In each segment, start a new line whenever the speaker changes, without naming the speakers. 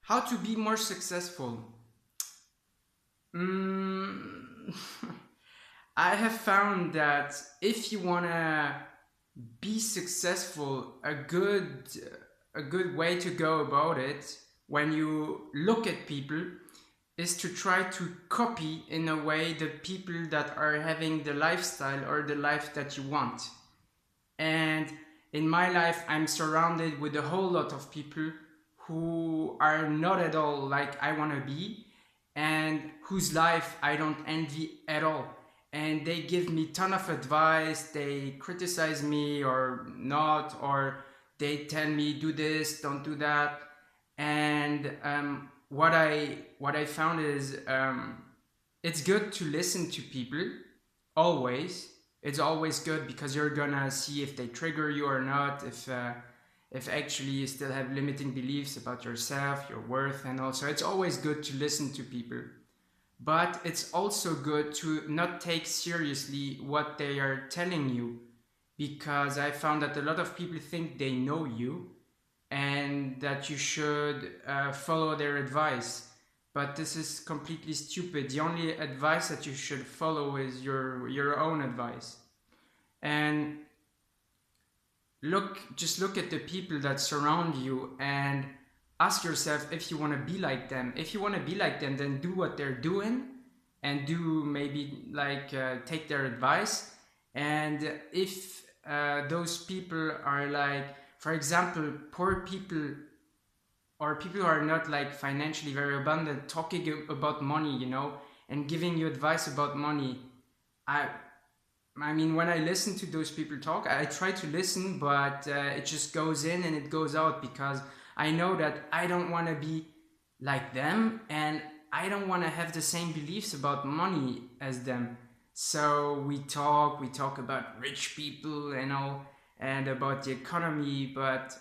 How to be more successful? Mm, I have found that if you wanna be successful, a good way to go about it when you look at people is to try to copy in a way the people that are having the lifestyle or the life that you want. And in my life, I'm surrounded with a whole lot of people who are not at all like I want to be and whose life I don't envy at all. And they give me ton of advice, they criticize me or not, or they tell me do this, don't do that. And what I found is it's good to listen to people always. It's always good because you're gonna see if they trigger you or not, if actually you still have limiting beliefs about yourself, your worth, and also it's always good to listen to people. But it's also good to not take seriously what they are telling you, because I found that a lot of people think they know you and that you should follow their advice. But this is completely stupid. The only advice that you should follow is your own advice. And just look at the people that surround you and ask yourself if you want to be like them. If you want to be like them, then do what they're doing and do maybe like take their advice. And if those people are like, for example, poor people or people who are not like financially very abundant talking about money, and giving you advice about money, i I mean, when I listen to those people talk, I try to listen, but it just goes in and it goes out because I know that I don't want to be like them and I don't want to have the same beliefs about money as them. So we talk about rich people and all, and about the economy, but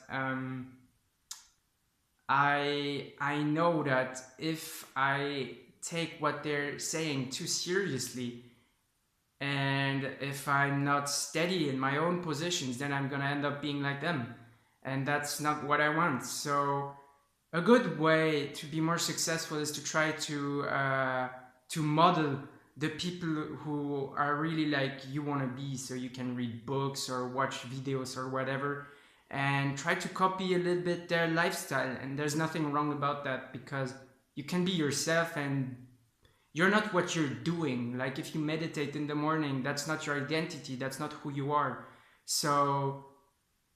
I know that if I take what they're saying too seriously, and if I'm not steady in my own positions, then I'm gonna end up being like them, and that's not what I want. So a good way to be more successful is to try to model the people who are really like you want to be, so you can read books or watch videos or whatever, and try to copy a little bit their lifestyle. And there's nothing wrong about that, because you can be yourself and you're not what you're doing. Like if you meditate in the morning, that's not your identity, that's not who you are. So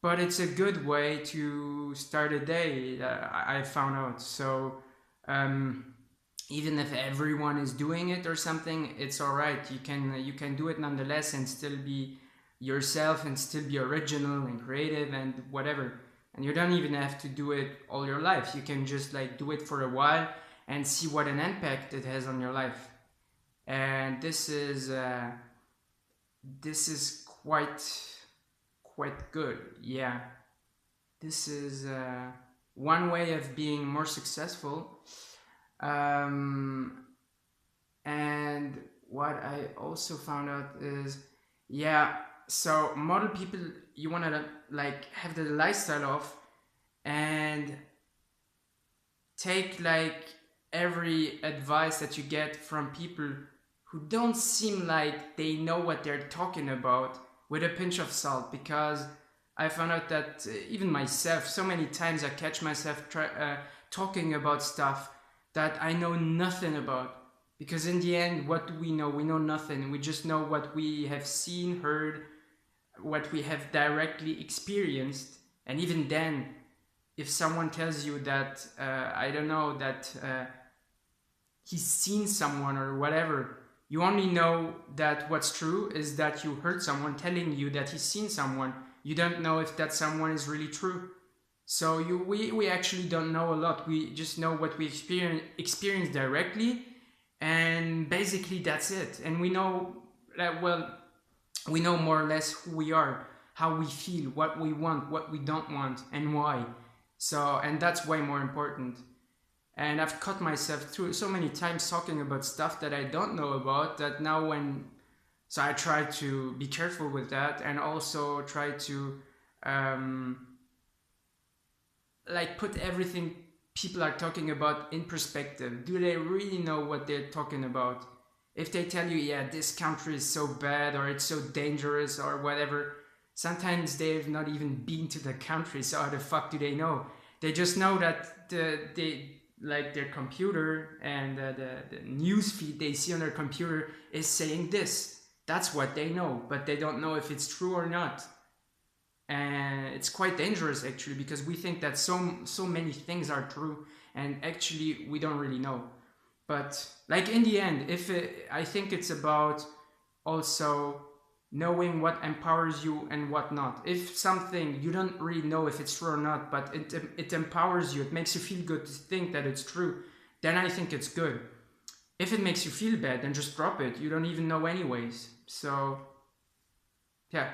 but it's a good way to start a day, I found out. So um, even if everyone is doing it or something, it's all right. You can do it nonetheless and still be yourself and still be original and creative and whatever. And you don't even have to do it all your life. You can just like do it for a while and see what an impact it has on your life. And this is quite good. Yeah, this is one way of being more successful. Um, and what I also found out is, yeah, so model people you want to like have the lifestyle of, and take like every advice that you get from people who don't seem like they know what they're talking about with a pinch of salt. Because I found out that even myself, so many times I catch myself talking about stuff that I know nothing about. Because in the end, what do we know? We know nothing. We just know what we have seen, heard, what we have directly experienced. And even then, if someone tells you that, I don't know, that he's seen someone or whatever, you only know that what's true is that you heard someone telling you that he's seen someone. You don't know if that someone is really true. So we actually don't know a lot. We just know what we experience directly, and basically that's it. And we know that, well, we know more or less who we are, how we feel, what we want, what we don't want, and why. So, and that's way more important. And I've caught myself through so many times talking about stuff that I don't know about, that now when, so I try to be careful with that, and also try to um, like put everything people are talking about in perspective. Do they really know what they're talking about? If they tell you, yeah, this country is so bad or it's so dangerous or whatever, sometimes they've not even been to the country, so how the fuck do they know? They just know that they like their computer and the news feed they see on their computer is saying this. That's what they know, but they don't know if it's true or not. And it's quite dangerous actually, because we think that so many things are true and actually we don't really know. But like in the end, I think it's about also knowing what empowers you and what not. If something you don't really know if it's true or not, but it empowers you, it makes you feel good to think that it's true, then I think it's good. If it makes you feel bad, then just drop it. You don't even know anyways. So yeah.